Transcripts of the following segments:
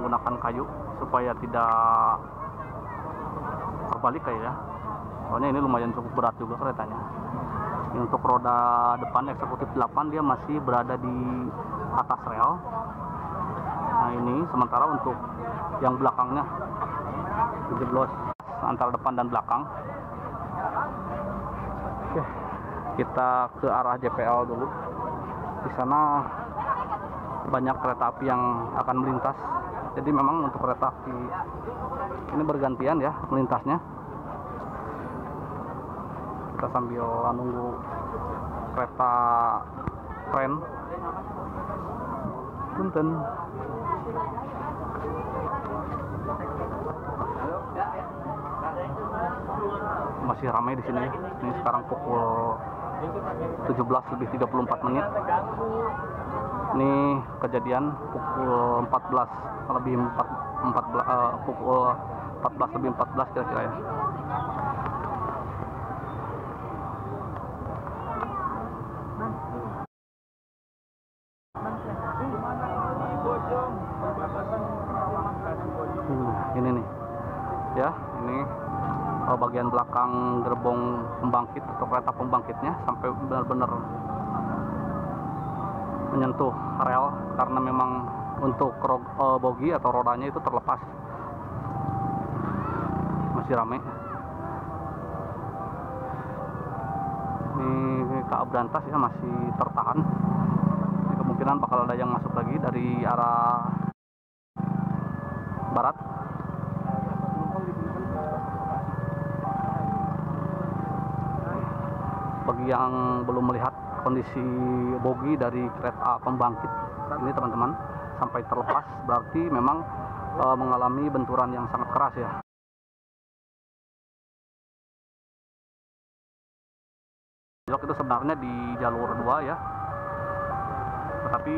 menggunakan kayu supaya tidak terbalik kayak ya. Soalnya ini lumayan cukup berat juga keretanya. Ini untuk roda depan eksekutif 8 dia masih berada di atas rel. Nah ini sementara untuk yang belakangnya dijeblos antara depan dan belakang. Oke, kita ke arah JPL dulu. Di sana banyak kereta api yang akan melintas. Jadi memang untuk kereta api ini bergantian ya melintasnya. Kita sambil menunggu kereta tren. Punten. Masih ramai di sini. Ini sekarang pukul 17:34. Ini kejadian pukul 14:14 kira-kira ya. Ini nih ya, ini bagian belakang gerbong pembangkit atau kereta pembangkitnya sampai benar-benar menyentuh rel karena memang untuk bogi atau rodanya itu terlepas. Masih ramai. Ini KA Brantas ya masih tertahan. Ini kemungkinan bakal ada yang masuk lagi dari arah barat. Bagi yang belum melihat kondisi bogi dari kereta pembangkit ini teman-teman sampai terlepas, berarti memang mengalami benturan yang sangat keras ya. Anjlok itu sebenarnya di jalur 2 ya, tetapi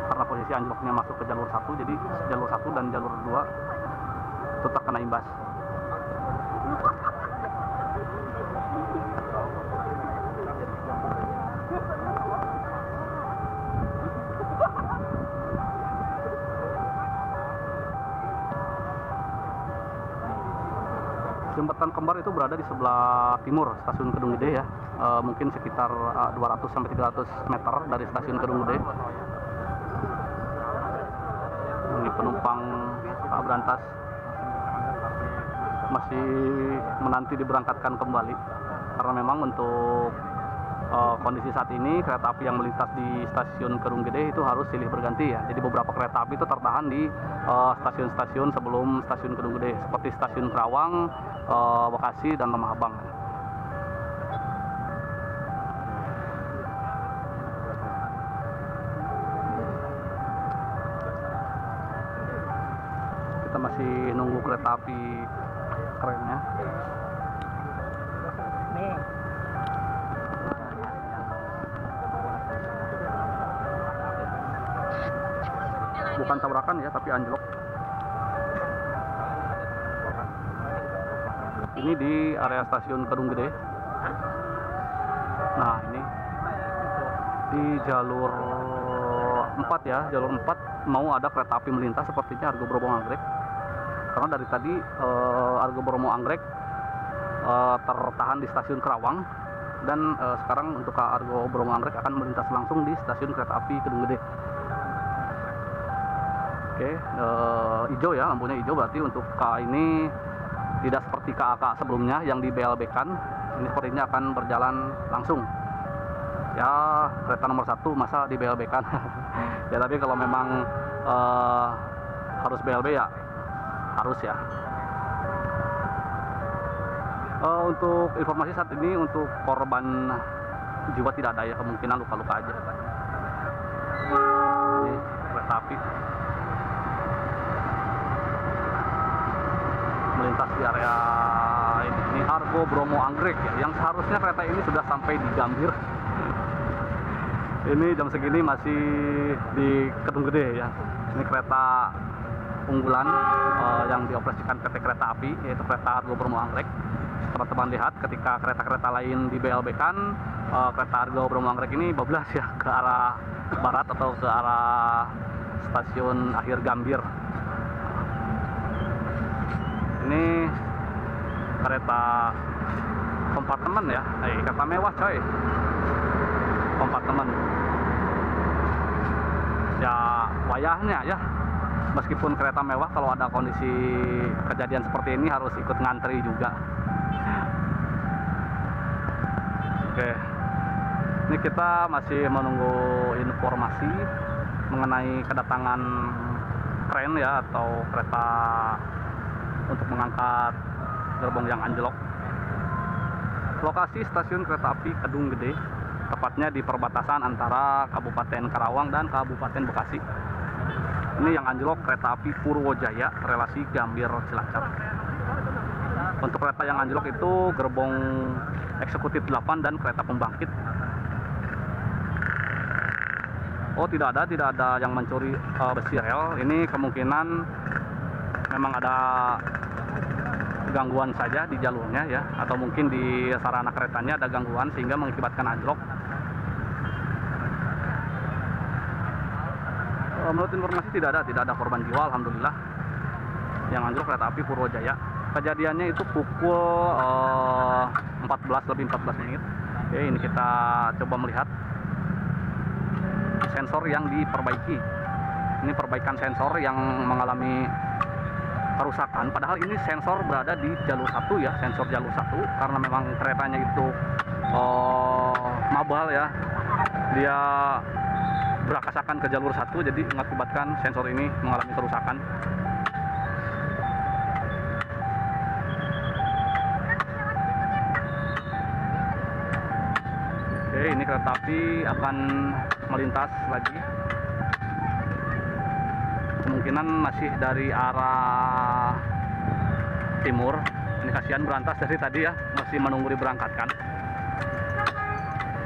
karena posisi anjloknya masuk ke jalur 1, jadi jalur 1 dan jalur 2 itu terkena imbas. Jembatan Kembar itu berada di sebelah timur stasiun Kedung Gede ya, mungkin sekitar 200-300 meter dari stasiun Kedung Gede. Ini penumpang KA Brantas masih menanti diberangkatkan kembali karena memang untuk kondisi saat ini kereta api yang melintas di stasiun Kedung Gede itu harus silih berganti ya. Jadi beberapa kereta api itu tertahan di stasiun-stasiun sebelum stasiun Kedung Gede seperti stasiun Kerawang, Bekasi, dan Lemah Abang. Kita masih nunggu kereta api kerennya. Bukan tabrakan ya, tapi anjlok. Ini di area stasiun Kedung Gede. Nah ini di jalur 4 ya, jalur 4 mau ada kereta api melintas sepertinya Argo Bromo Anggrek. Karena dari tadi Argo Bromo Anggrek tertahan di stasiun Kerawang, dan sekarang untuk Argo Bromo Anggrek akan melintas langsung di stasiun kereta api Kedung Gede. Oke, hijau ya, lampunya hijau, berarti untuk KA ini tidak seperti KA sebelumnya yang di BLB-kan. Ini sepertinya akan berjalan langsung. Ya, kereta nomor 1 masa di BLB-kan. Ya, tapi kalau memang harus BLB ya harus ya. Untuk informasi saat ini untuk korban jiwa tidak ada ya, kemungkinan luka-luka aja. Ini kereta api melintas di area ini Argo Bromo Anggrek ya, yang seharusnya kereta ini sudah sampai di Gambir. Ini jam segini masih di Kedung Gede ya. Ini kereta unggulan yang dioperasikan PT Kereta Api, yaitu kereta Argo Bromo Anggrek. Teman-teman lihat ketika kereta-kereta lain di BLB-kan, kereta Argo Bromo Anggrek ini bablas ya ke arah barat atau ke arah stasiun akhir Gambir. Ini kereta kompartemen ya, kereta mewah coy, kompartemen. Ya wayahnya ya, meskipun kereta mewah, kalau ada kondisi kejadian seperti ini harus ikut ngantri juga. Oke, ini kita masih menunggu informasi mengenai kedatangan kren ya, atau kereta untuk mengangkat gerbong yang anjlok. Lokasi stasiun kereta api Kedung Gede, tepatnya di perbatasan antara Kabupaten Karawang dan Kabupaten Bekasi. Ini yang anjlok kereta api Purwojaya relasi Gambir Cilacap. Untuk kereta yang anjlok itu gerbong eksekutif 8 dan kereta pembangkit. Oh, tidak ada yang mencuri besi rel. Ini kemungkinan memang ada gangguan saja di jalurnya ya, atau mungkin di sarana keretanya ada gangguan sehingga mengakibatkan anjlok. Menurut informasi tidak ada korban jiwa, alhamdulillah. Yang anjlok kereta api Purwojaya. Kejadiannya itu pukul 14 menit. Oke, ini kita coba melihat sensor yang diperbaiki. Ini perbaikan sensor yang mengalami kerusakan, padahal ini sensor berada di jalur 1 ya, sensor jalur 1, karena memang keretanya itu mabal ya, dia berakasakan ke jalur 1, jadi mengakibatkan sensor ini mengalami kerusakan. Oke, ini kereta api akan melintas lagi. Kemungkinan masih dari arah timur. Ini kasihan berantas dari tadi ya, masih menunggu diberangkatkan.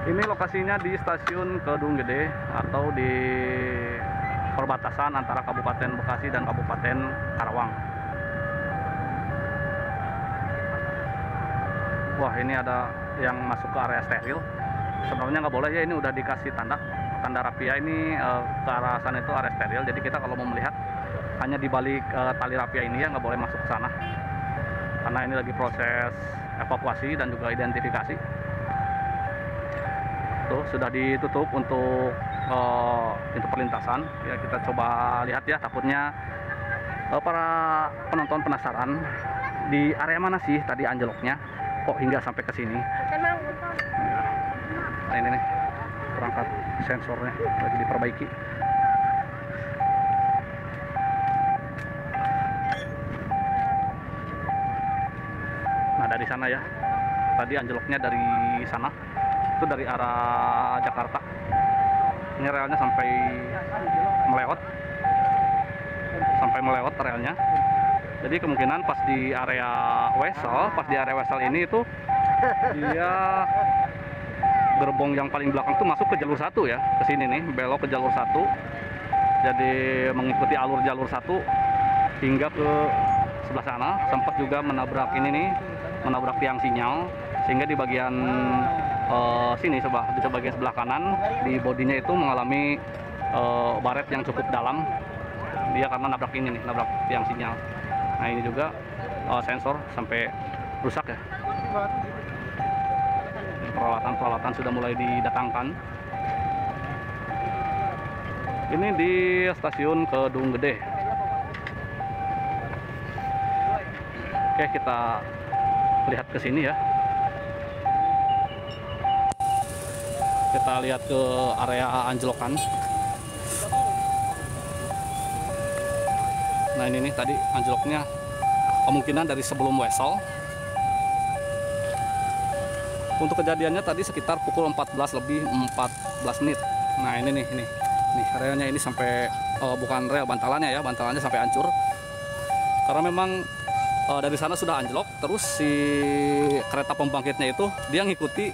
Ini lokasinya di stasiun Kedung Gede atau di perbatasan antara Kabupaten Bekasi dan Kabupaten Karawang. Wah, ini ada yang masuk ke area steril. Sebenarnya nggak boleh ya, ini udah dikasih tanda rapia ini ke arah sana itu area steril. Jadi kita kalau mau melihat hanya di balik tali rapia ini ya, nggak boleh masuk ke sana karena ini lagi proses evakuasi dan juga identifikasi. Tuh sudah ditutup untuk pintu perlintasan ya. Kita coba lihat ya, takutnya para penonton penasaran di area mana sih tadi anjloknya kok hingga sampai ke sini. Nah, ini nih perangkat sensornya lagi diperbaiki. Nah, dari sana ya, tadi anjloknya dari sana, itu dari arah Jakarta. Ini relnya sampai melewat relnya. Jadi kemungkinan pas di area Wesel ini itu dia gerbong yang paling belakang tuh masuk ke jalur 1 ya, ke sini nih, belok ke jalur 1. Jadi mengikuti alur jalur 1 hingga ke sebelah sana, sempat juga menabrak tiang sinyal, sehingga di bagian sini di bagian sebelah kanan di bodinya itu mengalami baret yang cukup dalam. Dia karena nabrak tiang sinyal. Nah, ini juga sensor sampai rusak ya. Peralatan sudah mulai didatangkan. Ini di stasiun Kedung Gede. Oke, kita lihat ke sini ya. Kita lihat ke area anjlokan. Nah, ini nih tadi anjloknya kemungkinan dari sebelum Wesel. Untuk kejadiannya tadi sekitar pukul 14 menit. Nah, ini nih relnya ini sampai bukan rel, bantalannya ya, bantalannya sampai hancur. Karena memang dari sana sudah anjlok, terus si kereta pembangkitnya itu dia ngikuti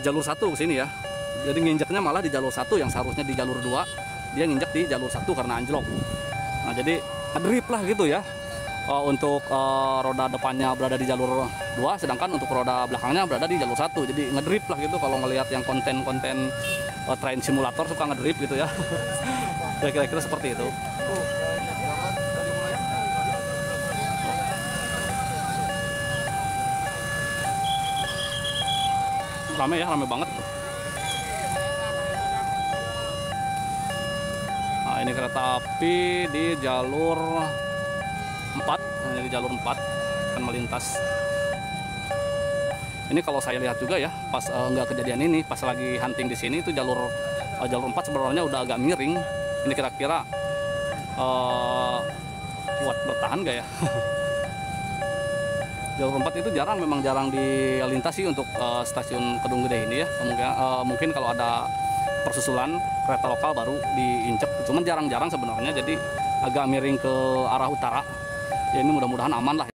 jalur 1 ke sini ya. Jadi nginjeknya malah di jalur 1 yang seharusnya di jalur 2, dia nginjek di jalur 1 karena anjlok. Nah, jadi ngedrip lah gitu ya. Untuk roda depannya berada di jalur 2, sedangkan untuk roda belakangnya berada di jalur 1. Jadi ngedrip lah gitu, kalau ngelihat yang konten-konten train simulator suka ngedrip gitu ya. Ya kira-kira seperti itu. rame ya, rame banget. Nah, ini kereta api di jalur 4. Ini di jalur 4 akan melintas. Ini kalau saya lihat juga ya, pas nggak kejadian ini, pas lagi hunting di sini itu jalur 4 sebenarnya udah agak miring. Ini kira-kira buat bertahan nggak ya? Jalur 4 itu memang jarang dilintasi untuk stasiun Kedung Gede ini ya. Mungkin kalau ada persusulan kereta lokal baru diinjek, cuman jarang-jarang sebenarnya, jadi agak miring ke arah utara. Ya ini mudah-mudahan aman lah.